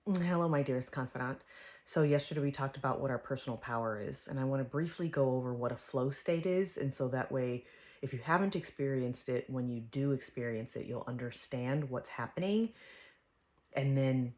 Hello, my dearest confidant. So, yesterday we talked about what our personal power is, and I want to briefly go over what a flow state is. And so that way, if you haven't experienced it, when you do experience it, you'll understand what's happening, and then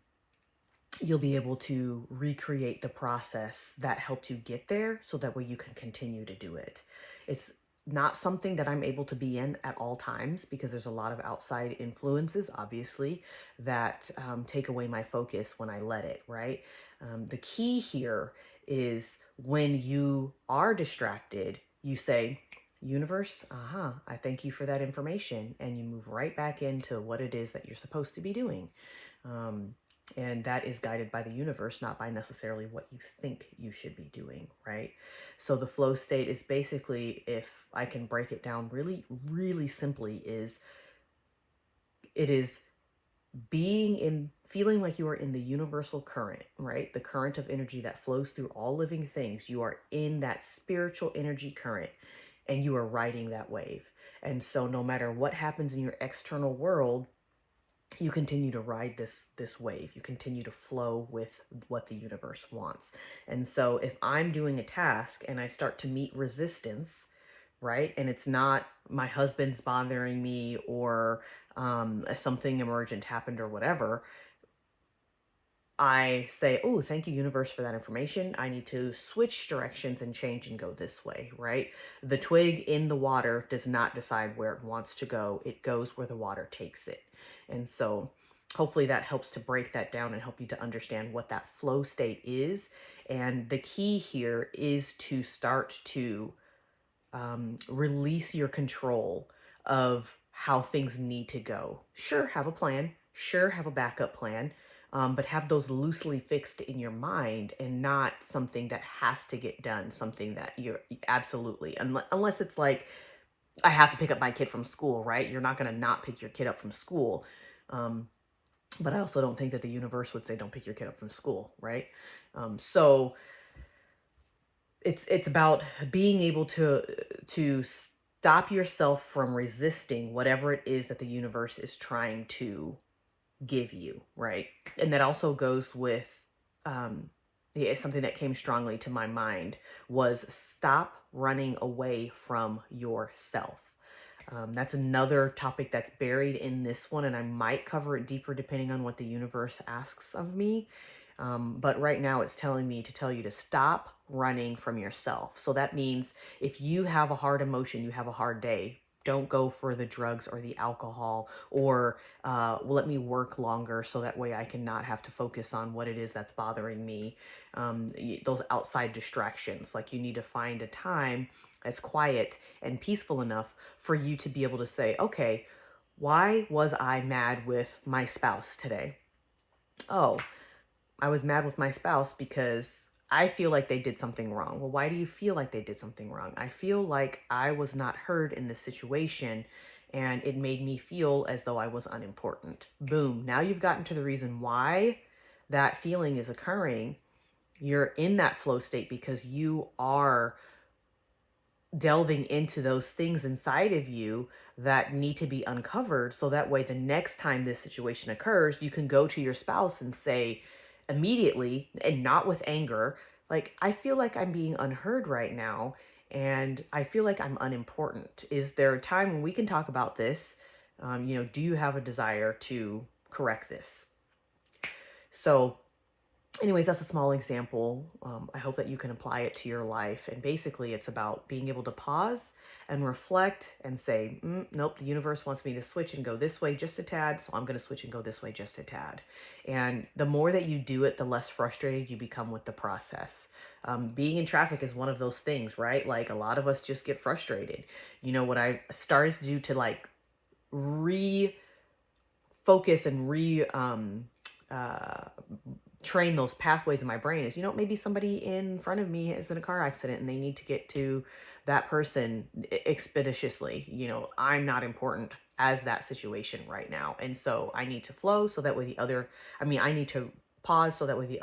you'll be able to recreate the process that helped you get there so that way you can continue to do it. It's not something that I'm able to be in at all times because there's a lot of outside influences, obviously, that take away my focus when I let it, right? The key here is when you are distracted, you say, Universe, I thank you for that information. And you move right back into what it is that you're supposed to be doing. Um, and that is guided by the universe, not by necessarily what you think you should be doing, right? So the flow state is basically, if I can break it down really, really simply, is it is being in feeling like you are in the universal current, right? The current of energy that flows through all living things. You are in that spiritual energy current and you are riding that wave. And so no matter what happens in your external world, you continue to ride this wave. You continue to flow with what the universe wants. And so if I'm doing a task and I start to meet resistance, right, and it's not my husband's bothering me or something emergent happened or whatever, I say, oh, thank you, universe, for that information. I need to switch directions and change and go this way, right? The twig in the water does not decide where it wants to go. It goes where the water takes it. And so hopefully that helps to break that down and help you to understand what that flow state is. And the key here is to start to release your control of how things need to go. Sure, have a plan. Sure, have a backup plan. But have those loosely fixed in your mind and not something that has to get done, something that you're absolutely, unless it's like, I have to pick up my kid from school, right? You're not going to not pick your kid up from school. Um, but I also don't think that the universe would say, don't pick your kid up from school, right? So it's about being able to stop yourself from resisting whatever it is that the universe is trying to give you, right? And that also goes with yeah, something that came strongly to my mind was stop running away from yourself. That's another topic that's buried in this one, and I might cover it deeper depending on what the universe asks of me. But right now, it's telling me to tell you to stop running from yourself. So that means if you have a hard emotion, you have a hard day, don't go for the drugs or the alcohol or let me work longer so that way I can not have to focus on what it is that's bothering me. Those outside distractions, like you need to find a time that's quiet and peaceful enough for you to be able to say, okay, why was I mad with my spouse today? Oh, I was mad with my spouse because I feel like they did something wrong. Well, why do you feel like they did something wrong? I feel like I was not heard in this situation and it made me feel as though I was unimportant. Boom. Now you've gotten to the reason why that feeling is occurring. You're in that flow state because you are delving into those things inside of you that need to be uncovered so that way the next time this situation occurs you can go to your spouse and say immediately and not with anger, like, I feel like I'm being unheard right now and I feel like I'm unimportant. Is there a time when we can talk about this? Do you have a desire to correct this? So anyways, that's a small example. I hope that you can apply it to your life. And basically, it's about being able to pause and reflect and say, nope, the universe wants me to switch and go this way just a tad. So I'm going to switch and go this way just a tad. And the more that you do it, the less frustrated you become with the process. Being in traffic is one of those things, right? Like a lot of us just get frustrated. What I started to do to like refocus and uh, train those pathways in my brain is, maybe somebody in front of me is in a car accident and they need to get to that person expeditiously. I'm not important as that situation right now. And so I need to flow so that way I need to pause so that way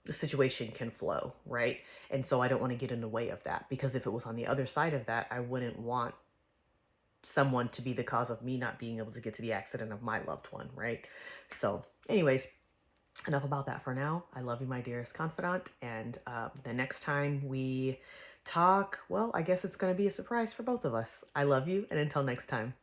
the situation can flow, right? And so I don't want to get in the way of that because if it was on the other side of that, I wouldn't want someone to be the cause of me not being able to get to the accident of my loved one, right? So, anyways, enough about that for now. I love you, my dearest confidant. And the next time we talk, well, I guess it's going to be a surprise for both of us. I love you. And until next time.